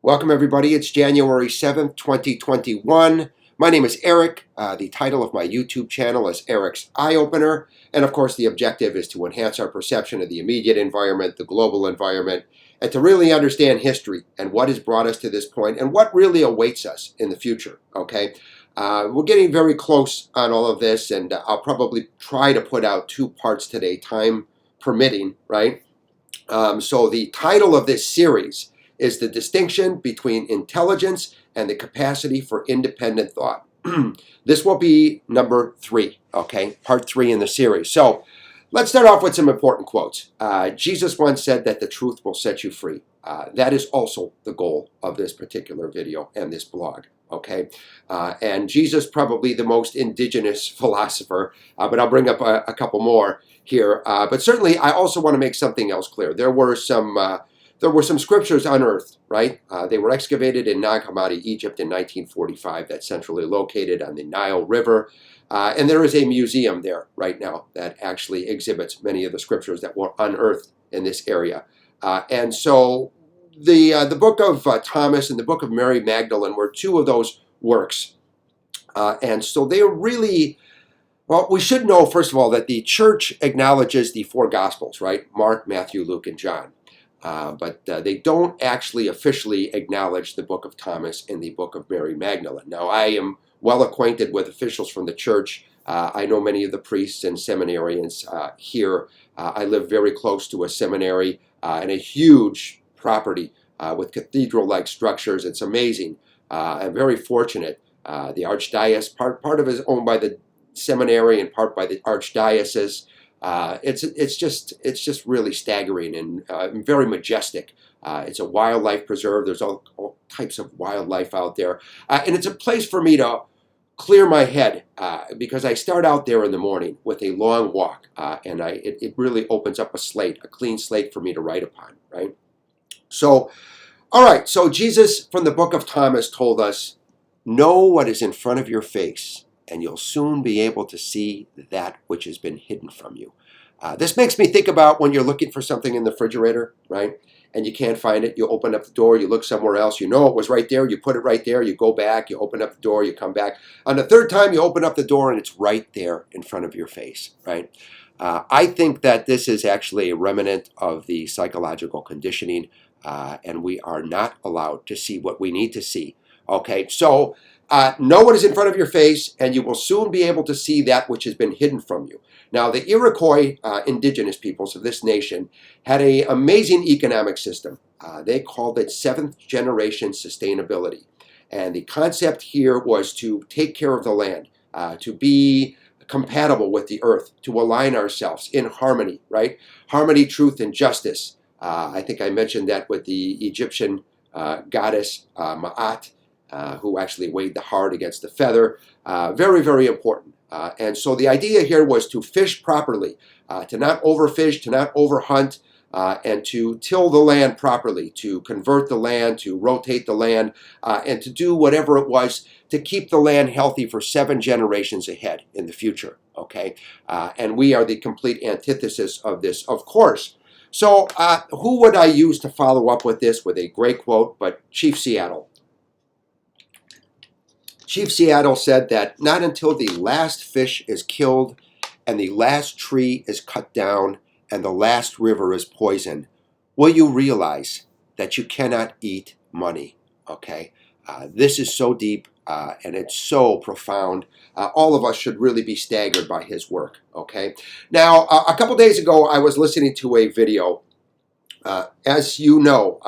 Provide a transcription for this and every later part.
Welcome, everybody. It's January 7th, 2021. My name is Eric. The title of my YouTube channel is Eric's Eye Opener. And of course, the objective is to enhance our perception of the immediate environment, the global environment, and to really understand history and what has brought us to this point and what really awaits us in the future. Okay. We're getting very close on all of this, and I'll probably try to put out 2 parts today, time permitting, right? So the title of this series is The Distinction Between Intelligence and the Capacity for Independent Thought. This will be number 3, okay? Part 3 in the series. So let's start off with some important quotes. Jesus once said that the truth will set you free. That is also the goal of this particular video and this blog, okay? And Jesus, probably the most indigenous philosopher, but I'll bring up a couple more here. But certainly, I also want to make something else clear. There were some scriptures unearthed, right? They were excavated in Nag Hammadi, Egypt in 1945. That's centrally located on the Nile River. And there is a museum there right now that actually exhibits many of the scriptures that were unearthed in this area. And so the book of Thomas and the book of Mary Magdalene were 2 of those works. And so they are really... Well, we should know, first of all, that the church acknowledges the 4 Gospels, right? Mark, Matthew, Luke, and John. But they don't actually officially acknowledge the book of Thomas and the book of Mary Magdalene. Now, I am well acquainted with officials from the church. I know many of the priests and seminarians here. I live very close to a seminary and a huge property with cathedral-like structures. It's amazing. I'm very fortunate. The archdiocese, part of it is owned by the seminary and part by the archdiocese. It's just really staggering and very majestic. It's a wildlife preserve. There's all types of wildlife out there, and it's a place for me to clear my head because I start out there in the morning with a long walk, and it really opens up a clean slate for me to write upon. Right. So, all right. So Jesus from the book of Thomas told us, "Know what is in front of your face, and you'll soon be able to see that which has been hidden from you." This makes me think about when you're looking for something in the refrigerator, right? And you can't find it. You open up the door, you look somewhere else. You know it was right there. You put it right there. You go back. You open up the door. You come back. On the 3rd time, you open up the door, and it's right there in front of your face, right? I think that this is actually a remnant of the psychological conditioning, and we are not allowed to see what we need to see. Okay, so know what is in front of your face, and you will soon be able to see that which has been hidden from you. Now, the Iroquois indigenous peoples of this nation had an amazing economic system. They called it 7th generation sustainability. And the concept here was to take care of the land, to be compatible with the earth, to align ourselves in harmony, right? Harmony, truth, and justice. I think I mentioned that with the Egyptian goddess Ma'at, who actually weighed the heart against the feather. Very, very important. And so the idea here was to fish properly, to not overfish, to not overhunt, and to till the land properly, to convert the land, to rotate the land, and to do whatever it was to keep the land healthy for 7 generations ahead in the future. Okay, and we are the complete antithesis of this, of course. So who would I use to follow up with this with a great quote? But Chief Seattle. Chief Seattle said that not until the last fish is killed and the last tree is cut down and the last river is poisoned will you realize that you cannot eat money. Okay, this is so deep and it's so profound. All of us should really be staggered by his work. Okay, now a couple days ago I was listening to a video. As you know,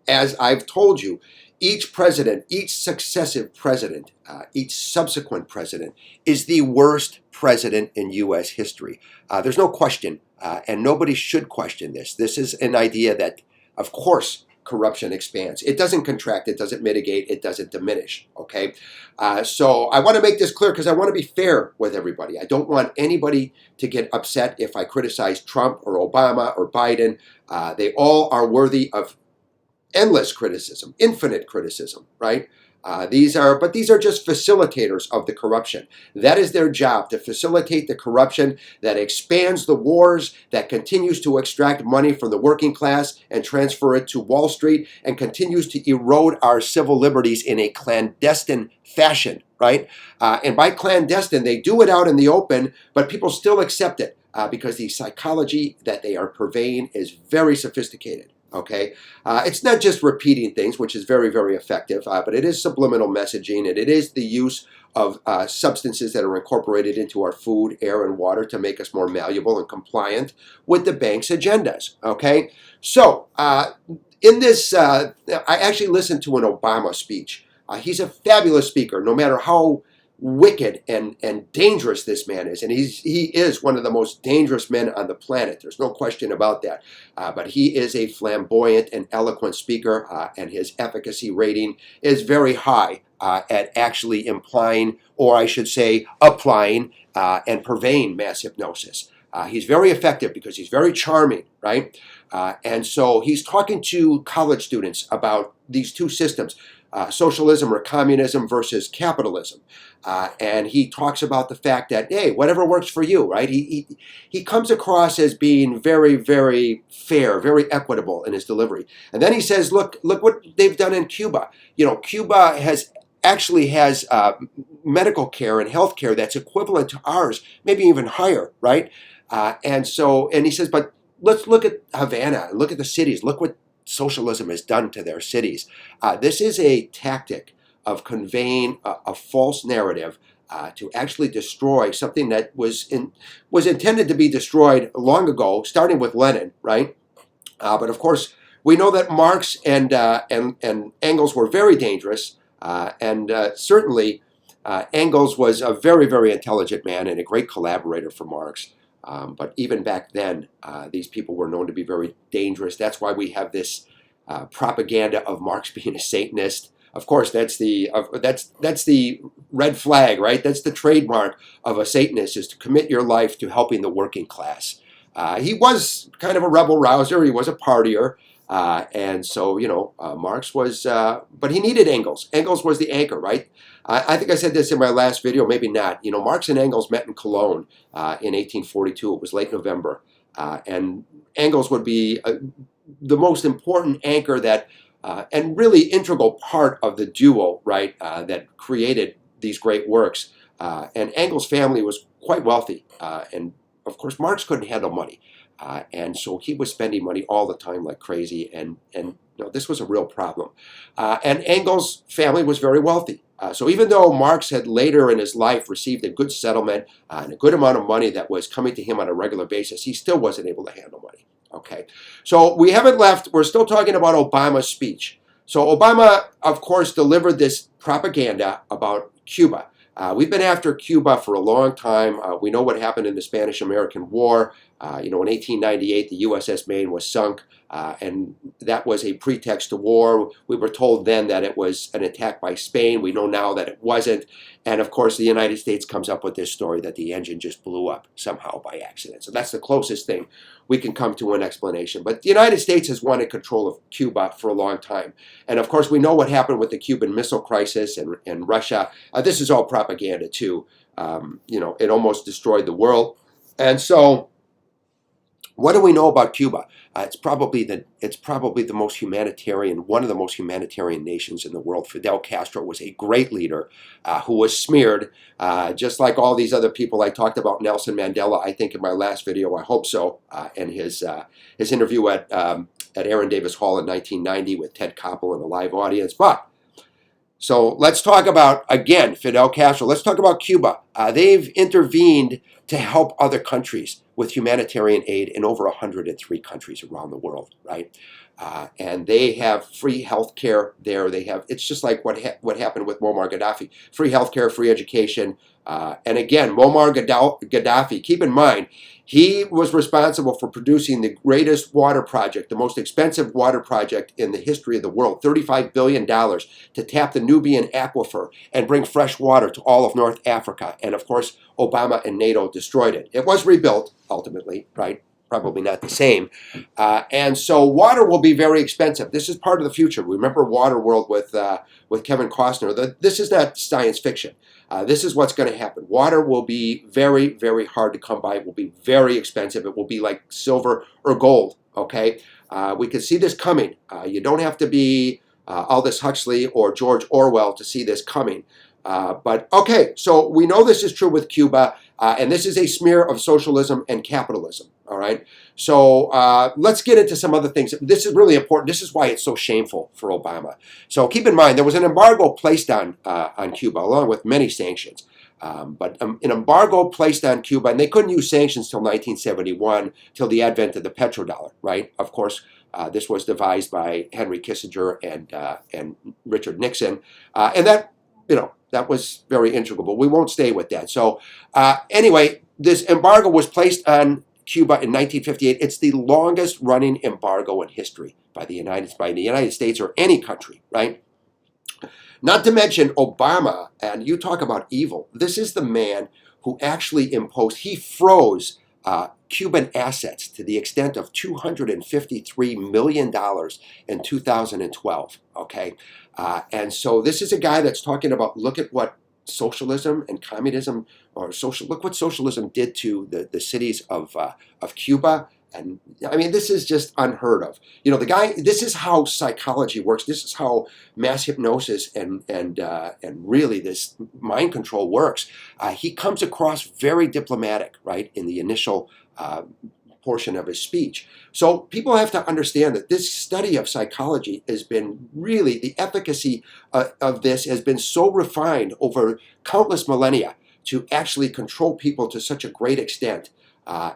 as I've told you, each president, each successive president, each subsequent president is the worst president in U.S. history. There's no question, and nobody should question this. This is an idea that, of course, corruption expands. It doesn't contract, it doesn't mitigate, it doesn't diminish, okay? So I want to make this clear because I want to be fair with everybody. I don't want anybody to get upset if I criticize Trump or Obama or Biden. They all are worthy of endless criticism, infinite criticism, right? These are just facilitators of the corruption. That is their job, to facilitate the corruption that expands the wars, that continues to extract money from the working class and transfer it to Wall Street, and continues to erode our civil liberties in a clandestine fashion, right? And by clandestine, they do it out in the open, but people still accept it because the psychology that they are purveying is very sophisticated. Okay, it's not just repeating things, which is very, very effective, but it is subliminal messaging, and it is the use of substances that are incorporated into our food, air, and water to make us more malleable and compliant with the bank's agendas. Okay, so in this, I actually listened to an Obama speech. He's a fabulous speaker, no matter how wicked and dangerous this man is, and he is one of the most dangerous men on the planet. There's no question about that. But he is a flamboyant and eloquent speaker, and his efficacy rating is very high at actually implying, or I should say, applying and purveying mass hypnosis. He's very effective because he's very charming, right? And so he's talking to college students about these two systems. Socialism or communism versus capitalism. And he talks about the fact that, hey, whatever works for you, right? He comes across as being very, very fair, very equitable in his delivery. And then he says, look what they've done in Cuba. You know, Cuba has medical care and health care that's equivalent to ours, maybe even higher, right? And he says, but let's look at Havana and look at the cities. Look what socialism has done to their cities. This is a tactic of conveying a false narrative to actually destroy something that was intended to be destroyed long ago, starting with Lenin, right? But of course, we know that Marx and Engels were very dangerous, and certainly Engels was a very, very intelligent man and a great collaborator for Marx. But even back then, these people were known to be very dangerous. That's why we have this propaganda of Marx being a Satanist. Of course, that's the red flag, right? That's the trademark of a Satanist, is to commit your life to helping the working class. He was kind of a rebel rouser. He was a partier. And so, Marx was, but he needed Engels. Engels was the anchor, right? I think I said this in my last video, maybe not. Marx and Engels met in Cologne in 1842. It was late November. And Engels would be the most important anchor and really integral part of the duo, right, that created these great works. And Engels' family was quite wealthy. And of course, Marx couldn't handle money. And so he was spending money all the time like crazy, and this was a real problem. And Engels' family was very wealthy. So even though Marx had later in his life received a good settlement and a good amount of money that was coming to him on a regular basis, he still wasn't able to handle money. Okay, so we haven't left. We're still talking about Obama's speech. So Obama, of course, delivered this propaganda about Cuba. We've been after Cuba for a long time. We know what happened in the Spanish-American War. In 1898, the USS Maine was sunk, and that was a pretext to war. We were told then that it was an attack by Spain. We know now that it wasn't. And of course, the United States comes up with this story that the engine just blew up somehow by accident. So that's the closest thing we can come to an explanation. But the United States has wanted control of Cuba for a long time. And of course, we know what happened with the Cuban Missile Crisis and Russia. This is all propaganda too. It almost destroyed the world. And so, what do we know about Cuba? It's probably the most humanitarian, one of the most humanitarian nations in the world. Fidel Castro was a great leader who was smeared, just like all these other people. I talked about Nelson Mandela, I think, in my last video. I hope so. And his interview at Aaron Davis Hall in 1990 with Ted Koppel and a live audience. So let's talk about, again, Fidel Castro. Let's talk about Cuba. They've intervened to help other countries with humanitarian aid in over 103 countries around the world, right? And they have free health care there. It's just like what happened with Muammar Gaddafi. Free health care, free education. And again, Muammar Gaddafi, keep in mind, he was responsible for producing the greatest water project, the most expensive water project in the history of the world, $35 billion to tap the Nubian aquifer and bring fresh water to all of North Africa. And of course, Obama and NATO destroyed it. It was rebuilt, ultimately, right? probably not the same. And so water will be very expensive. This is part of the future. Remember Waterworld with Kevin Costner. This is not science fiction. This is what's going to happen. Water will be very, very hard to come by. It will be very expensive. It will be like silver or gold, okay? We can see this coming. You don't have to be Aldous Huxley or George Orwell to see this coming. But okay, so we know this is true with Cuba, and this is a smear of socialism and capitalism, all right? So let's get into some other things. This is really important. This is why it's so shameful for Obama. So keep in mind, there was an embargo placed on Cuba, along with many sanctions. But an embargo placed on Cuba, and they couldn't use sanctions till 1971, till the advent of the petrodollar, right? Of course, this was devised by Henry Kissinger and Richard Nixon, and that, that was very integral, but we won't stay with that. So anyway, this embargo was placed on Cuba in 1958. It's the longest running embargo in history by the United States or any country, right? Not to mention Obama, and you talk about evil. This is the man who actually he froze Cuban assets to the extent of $253 million in 2012, okay? And so this is a guy that's talking about, look at what socialism and communism, look what socialism did to the cities of Cuba. And I mean, this is just unheard of. The guy, this is how psychology works. This is how mass hypnosis and really this mind control works. He comes across very diplomatic, right, in the initial portion of his speech. So people have to understand that this study of psychology has been really, the efficacy of this has been so refined over countless millennia to actually control people to such a great extent.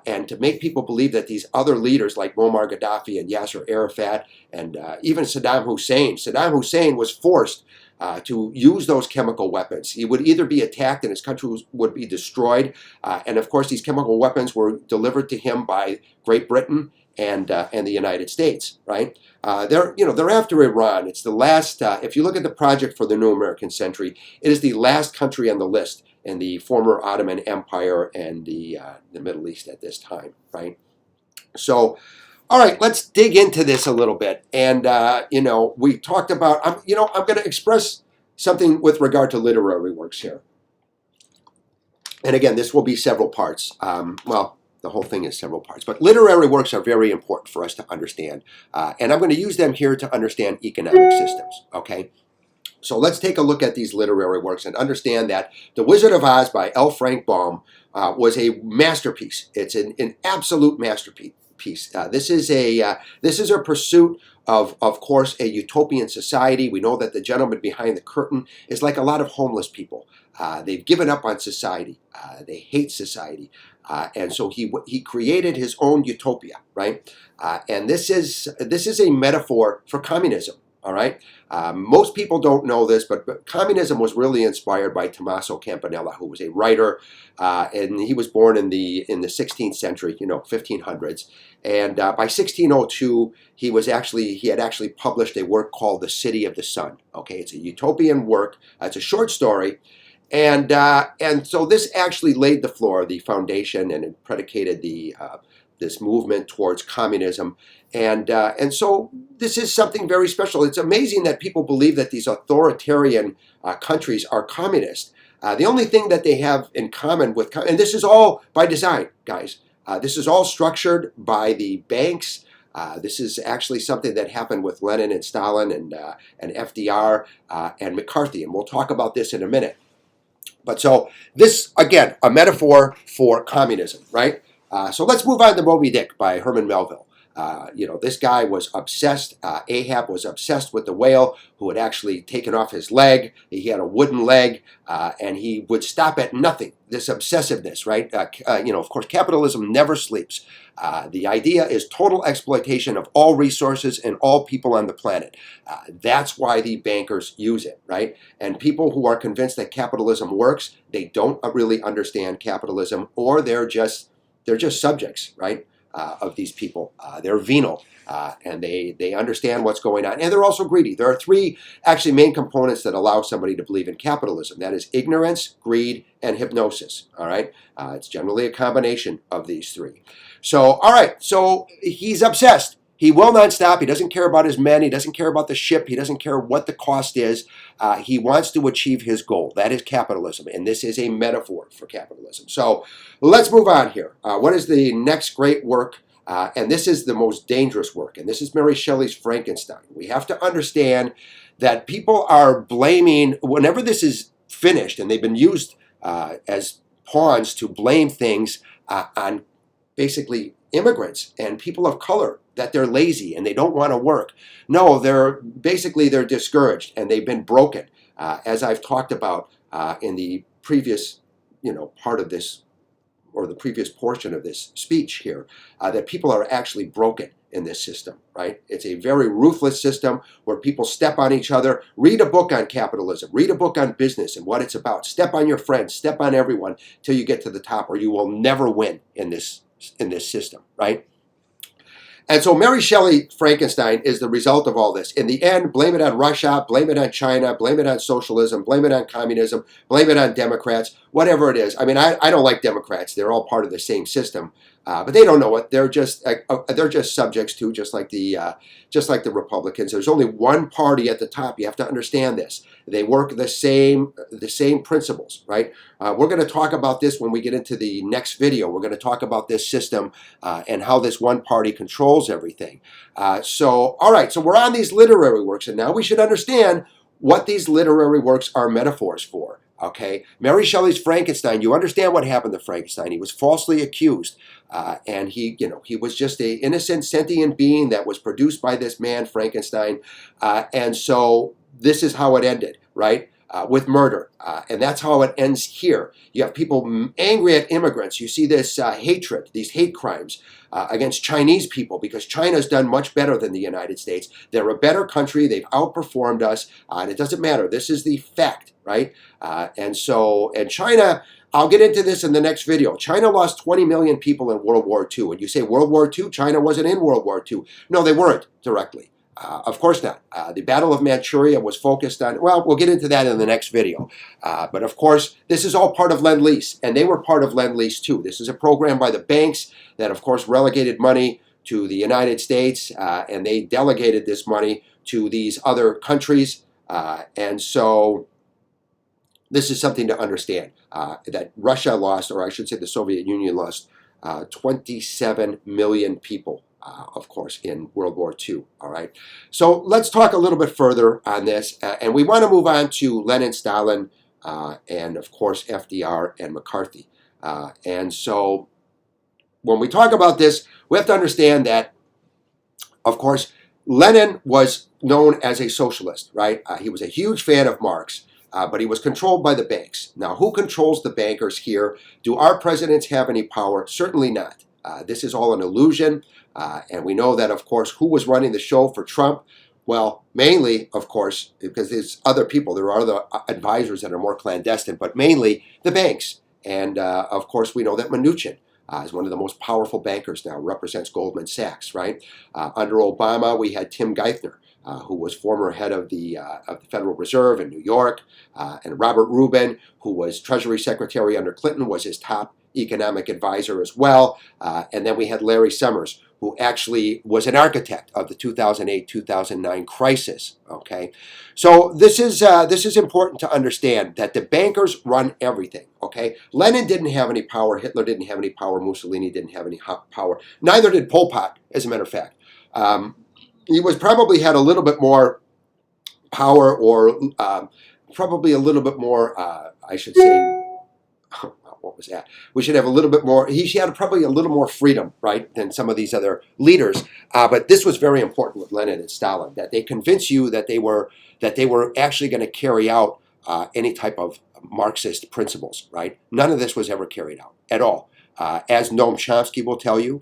And to make people believe that these other leaders like Muammar Gaddafi and Yasser Arafat and even Saddam Hussein was forced to use those chemical weapons. He would either be attacked and his country would be destroyed. And of course, these chemical weapons were delivered to him by Great Britain and the United States, right? They're after Iran. It's the last, if you look at the Project for the New American Century, it is the last country on the list in the former Ottoman Empire and the Middle East at this time, right? So, all right, let's dig into this a little bit. And, we talked about, I'm going to express something with regard to literary works here. And again, this will be several parts. The whole thing is several parts. But literary works are very important for us to understand. And I'm going to use them here to understand economic systems, okay? So let's take a look at these literary works and understand that The Wizard of Oz by L. Frank Baum was a masterpiece. It's an absolute masterpiece. This is a pursuit of course, a utopian society. We know that the gentleman behind the curtain is like a lot of homeless people. They've given up on society. They hate society. And so he created his own utopia, right? And this is a metaphor for communism. All right. Most people don't know this, but communism was really inspired by Tommaso Campanella, who was a writer, and he was born in the 16th century, 1500s. And by 1602, he had actually published a work called The City of the Sun. Okay, it's a utopian work. It's a short story. And so this actually laid the foundation, and it predicated this movement towards communism. And so this is something very special. It's amazing that people believe that these authoritarian countries are communist. The only thing that they have in common and this is all by design, guys. This is all structured by the banks. This is actually something that happened with Lenin and Stalin and FDR and McCarthy. And we'll talk about this in a minute. But so this, again, a metaphor for communism, right? So let's move on to Moby Dick by Herman Melville. This guy was obsessed. Ahab was obsessed with the whale who had actually taken off his leg. He had a wooden leg, and he would stop at nothing. This obsessiveness, right? Of course, capitalism never sleeps. The idea is total exploitation of all resources and all people on the planet. That's why the bankers use it, right? And people who are convinced that capitalism works, they don't really understand capitalism, or they're just subjects, right? Of these people. They're venal, and they understand what's going on. And they're also greedy. There are three actually main components that allow somebody to believe in capitalism. That is ignorance, greed, and hypnosis. All right? It's generally a combination of these three. So, all right, so he's obsessed. He will not stop. He doesn't care about his men. He doesn't care about the ship. He doesn't care what the cost is. He wants to achieve his goal. That is capitalism, and this is a metaphor for capitalism. So let's move on here. What is the next great work? And this is the most dangerous work, and this is Mary Shelley's Frankenstein. We have to understand that people are blaming, whenever this is finished, and they've been used as pawns to blame things on basically immigrants and people of color, that they're lazy and they don't want to work. No, they're discouraged and they've been broken, as I've talked about in the previous, part of this, or the previous portion of this speech here, that people are actually broken in this system, right? It's a very ruthless system where people step on each other. Read a book on capitalism. Read a book on business and what it's about. Step on your friends. Step on everyone till you get to the top, or you will never win in this system, right? And so Mary Shelley Frankenstein is the result of all this. In the end, blame it on Russia, blame it on China, blame it on socialism, blame it on communism, blame it on Democrats, whatever it is. I mean, I don't like Democrats. They're all part of the same system, but they don't know it. They're just subjects to, just like the Republicans. There's only one party at the top. You have to understand this. They work the same principles, right? We're going to talk about this when we get into the next video. We're going to talk about this system and how this one party controls everything. So, all right, so we're on these literary works, and now we should understand what these literary works are metaphors for. Okay, Mary Shelley's Frankenstein. You understand what happened to Frankenstein? He was falsely accused, and he was just an innocent, sentient being that was produced by this man, Frankenstein, and so this is how it ended, right? With murder, and that's how it ends here. You have people angry at immigrants. You see this hatred, these hate crimes against Chinese people, because China's done much better than the United States. They're a better country. They've outperformed us, and it doesn't matter. This is the fact, right? And China, I'll get into this in the next video. China lost 20 million people in World War II. And you say World War II, China wasn't in World War II. No, they weren't directly. Of course not. The Battle of Manchuria was focused on, well, we'll get into that in the next video. But of course, this is all part of Lend-Lease, and they were part of Lend-Lease too. This is a program by the banks that, of course, relegated money to the United States, and they delegated this money to these other countries. And so this is something to understand, that Russia lost, or I should say the Soviet Union lost, 27 million people, of course, in World War II, all right? So let's talk a little bit further on this, and we want to move on to Lenin, Stalin, and, of course, FDR and McCarthy. And so when we talk about this, we have to understand that, of course, Lenin was known as a socialist, right? He was a huge fan of Marx. But he was controlled by the banks. Now, who controls the bankers here? Do our presidents have any power? Certainly not. This is all an illusion. And we know that, of course, who was running the show for Trump? Well, mainly, of course, because there's other people. There are other advisors that are more clandestine, but mainly the banks. And, of course, we know that Mnuchin is one of the most powerful bankers now, represents Goldman Sachs, right? Under Obama, we had Tim Geithner, who was former head of the Federal Reserve in New York, and Robert Rubin, who was Treasury Secretary under Clinton, was his top economic advisor as well. And then we had Larry Summers, who actually was an architect of the 2008-2009 crisis. Okay, so this is important to understand, that the bankers run everything. Okay, Lenin didn't have any power, Hitler didn't have any power, Mussolini didn't have any power. Neither did Pol Pot, as a matter of fact. He probably had a little bit more power, or probably a little bit more, I should say, what was that? We should have a little bit more, he had probably a little more freedom, right, than some of these other leaders. But this was very important with Lenin and Stalin, that they convinced you that they were actually going to carry out any type of Marxist principles, right? None of this was ever carried out at all. As Noam Chomsky will tell you,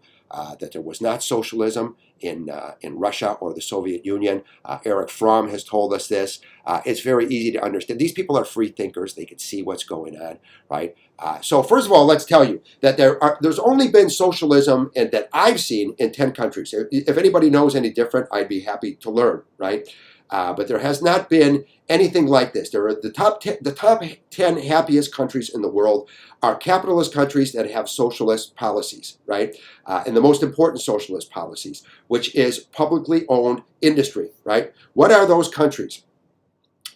that there was not socialism in Russia or the Soviet Union. Erich Fromm has told us this. It's very easy to understand. These people are free thinkers. They can see what's going on, right? So first of all, let's tell you that there's only been socialism that I've seen in 10 countries. If anybody knows any different, I'd be happy to learn, right? But there has not been anything like this. There are the top 10 happiest countries in the world are capitalist countries that have socialist policies, right? And the most important socialist policies, which is publicly owned industry, right? What are those countries?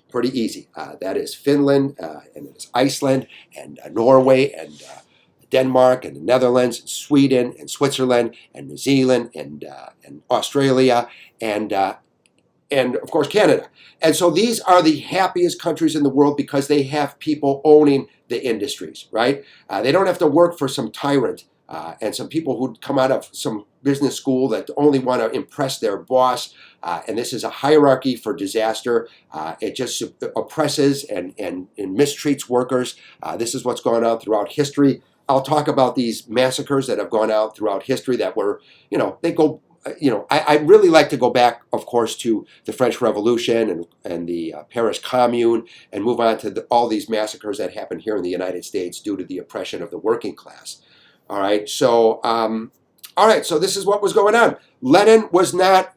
Pretty easy. That is Finland, and it is Iceland, and Norway, and Denmark, and the Netherlands, and Sweden, and Switzerland, and New Zealand, and Australia, and of course Canada. And so these are the happiest countries in the world because they have people owning the industries, right? They don't have to work for some tyrant and some people who come out of some business school that only want to impress their boss. And this is a hierarchy for disaster. It just oppresses and mistreats workers. This is what's gone on throughout history. I'll talk about these massacres that have gone out throughout history that were, they go, I really like to go back, of course, to the French Revolution and the Paris Commune and move on to all these massacres that happened here in the United States due to the oppression of the working class. All right, so so this is what was going on. Lenin was not.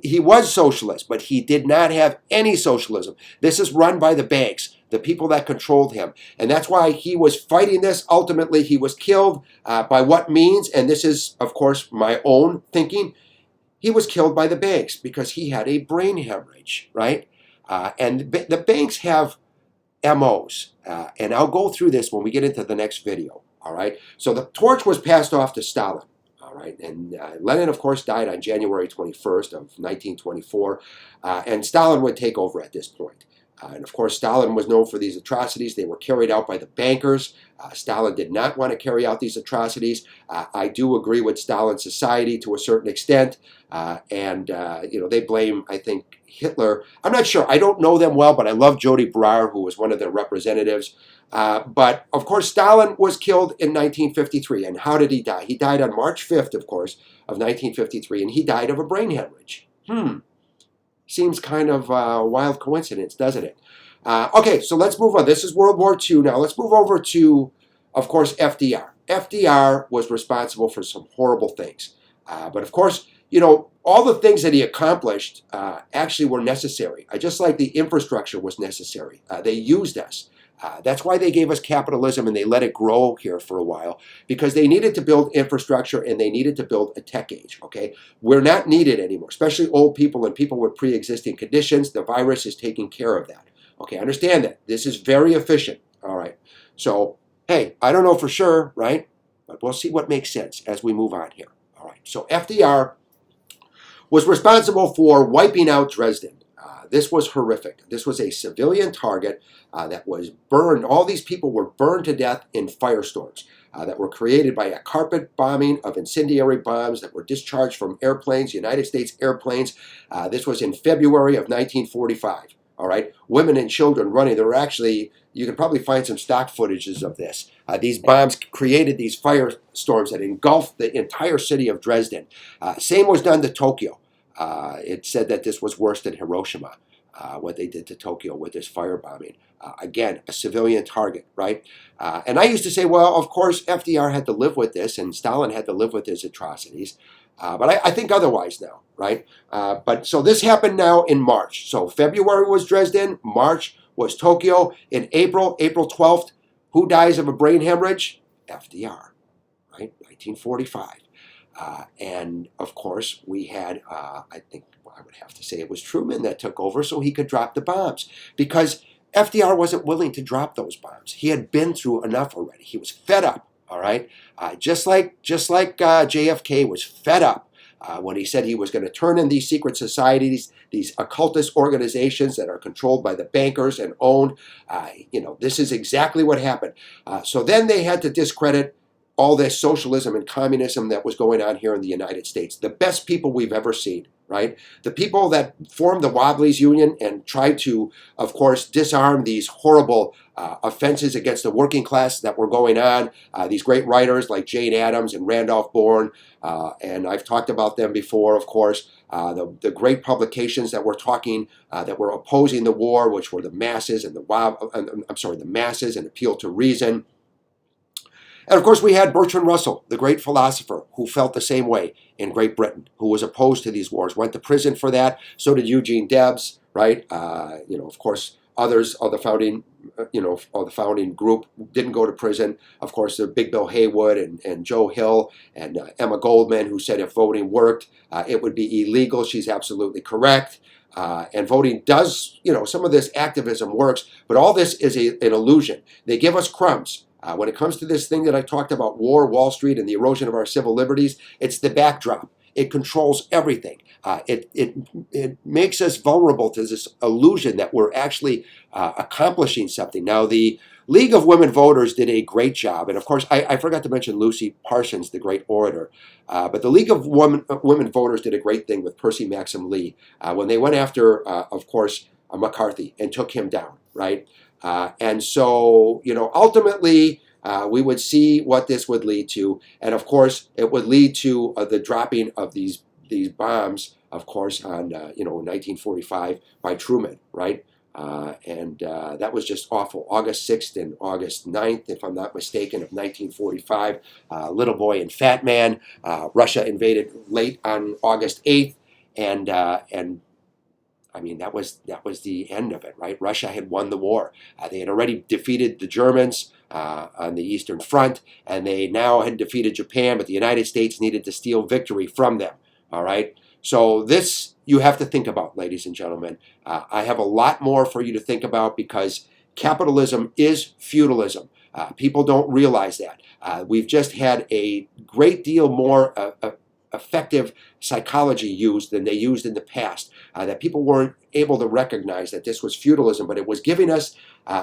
He was socialist, but he did not have any socialism. This is run by the banks, the people that controlled him. And that's why he was fighting this. Ultimately, he was killed by what means? And this is, of course, my own thinking. He was killed by the banks because he had a brain hemorrhage, right? And the banks have MOs. And I'll go through this when we get into the next video, all right? So the torch was passed off to Stalin. Right. And Lenin, of course, died on January 21st of 1924, and Stalin would take over at this point. And of course, Stalin was known for these atrocities. They were carried out by the bankers. Stalin did not want to carry out these atrocities. I do agree with Stalin's society to a certain extent, and they blame, I think, Hitler. I'm not sure. I don't know them well, but I love Jody Brar, who was one of their representatives. But, of course, Stalin was killed in 1953. And how did he die? He died on March 5th, of course, of 1953, and he died of a brain hemorrhage. Seems kind of a wild coincidence, doesn't it? Okay, so let's move on. This is World War II. Now, let's move over to, of course, FDR. FDR was responsible for some horrible things. But, of course, all the things that he accomplished actually were necessary. Just like the infrastructure was necessary. They used us. That's why they gave us capitalism and they let it grow here for a while, because they needed to build infrastructure and they needed to build a tech age, okay? We're not needed anymore, especially old people and people with pre-existing conditions. The virus is taking care of that. Okay, understand that. This is very efficient, all right? So, hey, I don't know for sure, right? But we'll see what makes sense as we move on here, all right? So FDR was responsible for wiping out Dresden. This was horrific. This was a civilian target that was burned. All these people were burned to death in firestorms that were created by a carpet bombing of incendiary bombs that were discharged from airplanes, United States airplanes. This was in February of 1945. All right, women and children running. There were actually, you can probably find some stock footages of this. These bombs created these firestorms that engulfed the entire city of Dresden. Same was done to Tokyo. It said that this was worse than Hiroshima, what they did to Tokyo with this firebombing. Again, a civilian target, right? And I used to say, well, of course, FDR had to live with this and Stalin had to live with his atrocities. But I think otherwise now, right? But so this happened now in March. So February was Dresden, March was Tokyo. In April 12th, who dies of a brain hemorrhage? FDR, right? 1945. And, of course, we had, I think I would have to say it was Truman that took over so he could drop the bombs. Because FDR wasn't willing to drop those bombs. He had been through enough already. He was fed up, all right? Just like JFK was fed up when he said he was going to turn in these secret societies, these occultist organizations that are controlled by the bankers and owned. This is exactly what happened. So then they had to discredit all this socialism and communism that was going on here in the United States. The best people we've ever seen, right? The people that formed the Wobblies Union and tried to, of course, disarm these horrible offenses against the working class that were going on. These great writers like Jane Addams and Randolph Bourne, and I've talked about them before, of course. The great publications that were talking, that were opposing the war, which were the Masses and the Masses and Appeal to Reason. And of course, we had Bertrand Russell, the great philosopher, who felt the same way in Great Britain, who was opposed to these wars, went to prison for that. So did Eugene Debs, right? Of course, others of the founding, of the founding group didn't go to prison. Of course, Big Bill Haywood and Joe Hill and Emma Goldman, who said if voting worked, it would be illegal. She's absolutely correct. And voting does, some of this activism works, but all this is an illusion. They give us crumbs. When it comes to this thing that I talked about, war, Wall Street, and the erosion of our civil liberties, it's the backdrop. It controls everything. It makes us vulnerable to this illusion that we're actually accomplishing something. Now, the League of Women Voters did a great job. And of course, I forgot to mention Lucy Parsons, the great orator. But the League of Women Voters did a great thing with Percy Maxim Lee when they went after, of course, McCarthy and took him down, right? And so, ultimately, we would see what this would lead to. And of course, it would lead to the dropping of these bombs, of course, on, 1945 by Truman, right? That was just awful. August 6th and August 9th, if I'm not mistaken, of 1945. Little Boy and Fat Man. Russia invaded late on August 8th. And I mean, that was the end of it, right? Russia had won the war. They had already defeated the Germans on the Eastern Front, and they now had defeated Japan, but the United States needed to steal victory from them, all right? So this you have to think about, ladies and gentlemen. I have a lot more for you to think about because capitalism is feudalism. People don't realize that. We've just had a great deal more effective psychology used than they used in the past, that people weren't able to recognize that this was feudalism, but it was giving us,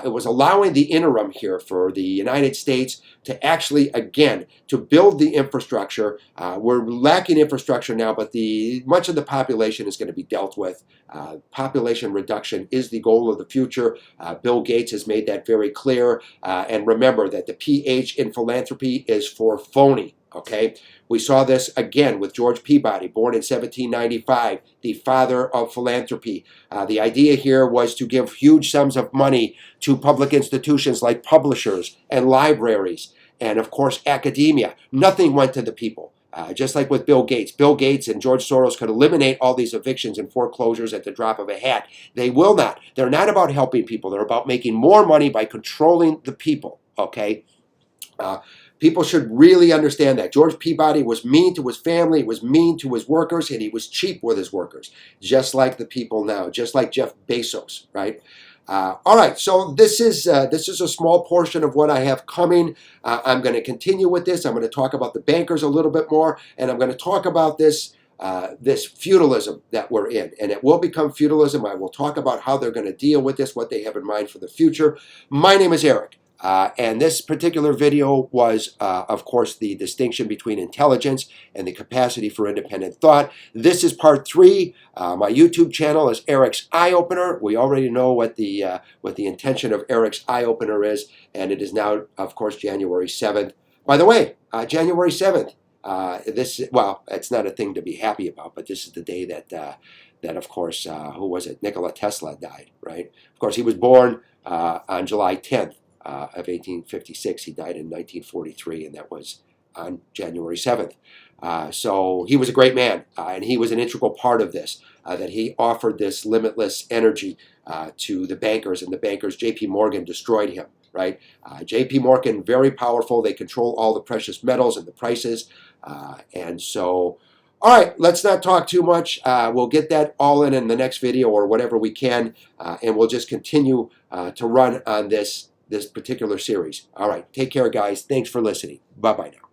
it was allowing the interim here for the United States to actually, again, to build the infrastructure. We're lacking infrastructure now, but much of the population is going to be dealt with. Population reduction is the goal of the future. Bill Gates has made that very clear. And remember that the PH in philanthropy is for phony. Okay, we saw this again with George Peabody, born in 1795, the father of philanthropy. The idea here was to give huge sums of money to public institutions like publishers and libraries and, of course, academia. Nothing went to the people. Just like with Bill Gates and George Soros could eliminate all these evictions and foreclosures at the drop of a hat. They will not. They're not about helping people. They're about making more money by controlling the people, okay? People should really understand that. George Peabody was mean to his family, he was mean to his workers, and he was cheap with his workers, just like the people now, just like Jeff Bezos, right? All right, so this is a small portion of what I have coming. I'm going to continue with this. I'm going to talk about the bankers a little bit more, and I'm going to talk about this feudalism that we're in, and it will become feudalism. I will talk about how they're going to deal with this, what they have in mind for the future. My name is Eric. And this particular video was, of course, the distinction between intelligence and the capacity for independent thought. This is part 3. My YouTube channel is Eric's Eye Opener. We already know what the intention of Eric's Eye Opener is, and it is now, of course, January 7th. By the way, January 7th. Well, it's not a thing to be happy about, but this is the day that, of course, who was it? Nikola Tesla died, right? Of course, he was born on July 10th. Of 1856. He died in 1943, and that was on January 7th. So he was a great man, and he was an integral part of this, that he offered this limitless energy to the bankers, and the bankers, J.P. Morgan, destroyed him, right? J.P. Morgan, very powerful. They control all the precious metals and the prices. And so, all right, let's not talk too much. We'll get that all in the next video or whatever we can, and we'll just continue to run on this particular series. All right, take care, guys. Thanks for listening. Bye-bye now.